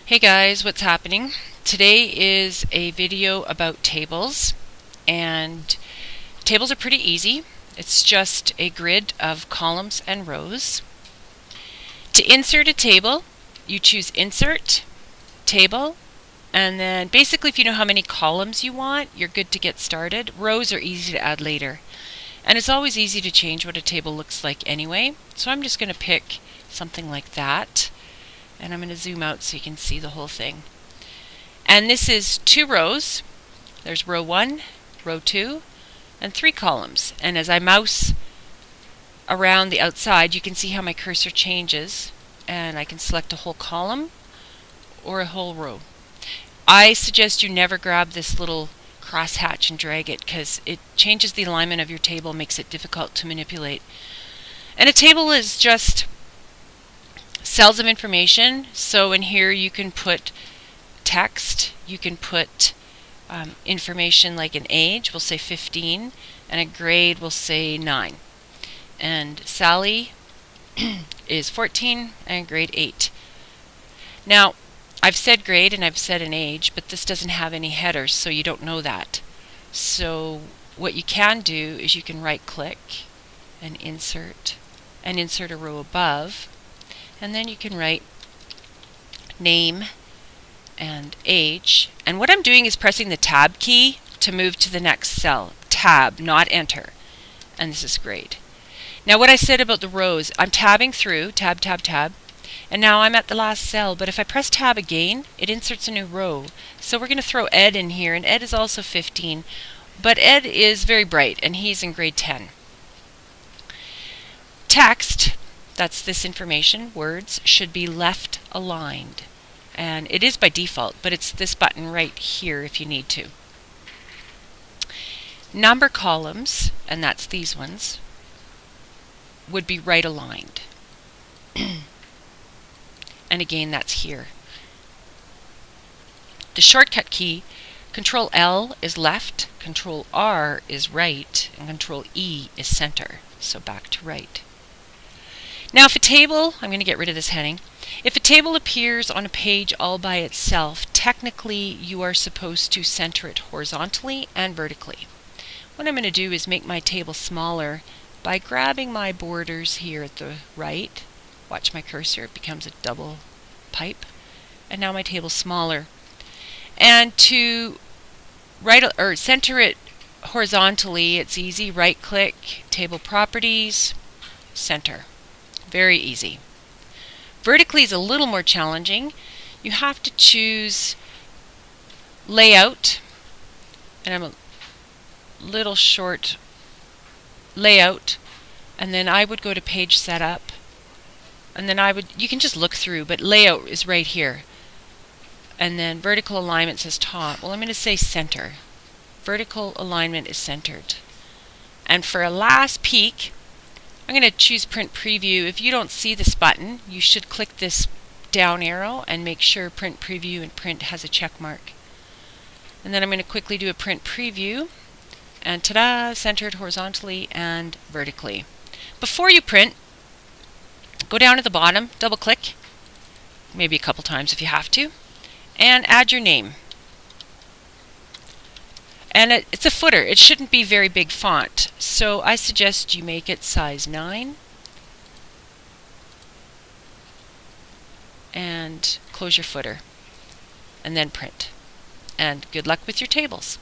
Hey guys, what's happening? Today is a video about tables, and tables are pretty easy. It's just a grid of columns and rows. To insert a table, you choose Insert, Table, and then basically if you know how many columns you want, you're good to get started. Rows are easy to add later. And it's always easy to change what a table looks like anyway, so I'm just going to pick something like that. And I'm going to zoom out so you can see the whole thing. And this is 2 rows. There's row 1, row 2, and 3 columns. And as I mouse around the outside, you can see how my cursor changes. And I can select a whole column or a whole row. I suggest you never grab this little crosshatch and drag it, because it changes the alignment of your table, makes it difficult to manipulate. And a table is just cells of information. So in here you can put text, you can put information like an age, we'll say 15, and a grade, we'll say 9. And Sally is 14 and grade 8. Now, I've said grade and I've said an age, but this doesn't have any headers, so you don't know that. So what you can do is you can right click and insert a row above. And then you can write name and age. And what I'm doing is pressing the tab key to move to the next cell. Tab, not enter. And this is grade. Now what I said about the rows, I'm tabbing through, tab, tab, tab. And now I'm at the last cell, but if I press tab again, it inserts a new row. So we're going to throw Ed in here, and Ed is also 15. But Ed is very bright, and he's in grade 10. Text, that's this information, words, should be left aligned. And it is by default, but it's this button right here if you need to. Number columns, and that's these ones, would be right aligned. And again, that's here. The shortcut key, Control L is left, Control R is right, and Control E is center. So back to right. Now if a table, I'm going to get rid of this heading, if a table appears on a page all by itself, technically you are supposed to center it horizontally and vertically. What I'm going to do is make my table smaller by grabbing my borders here at the right. Watch my cursor, it becomes a double pipe. And now my table's smaller. And to center it horizontally, it's easy. Right click, table properties, center. Very easy. Vertically is a little more challenging. You have to choose layout, and I'm a little short layout, and then I would go to page setup, and then you can just look through, but layout is right here. And then vertical alignment says top. Well, I'm going to say center. Vertical alignment is centered. And for a last peek, I'm going to choose Print Preview. If you don't see this button, you should click this down arrow and make sure Print Preview and Print has a check mark. And then I'm going to quickly do a Print Preview, and ta-da, centered horizontally and vertically. Before you print, go down to the bottom, double click, maybe a couple times if you have to, and add your name. And it's a footer. It shouldn't be very big font, so I suggest you make it size 9 and close your footer and then print. And good luck with your tables.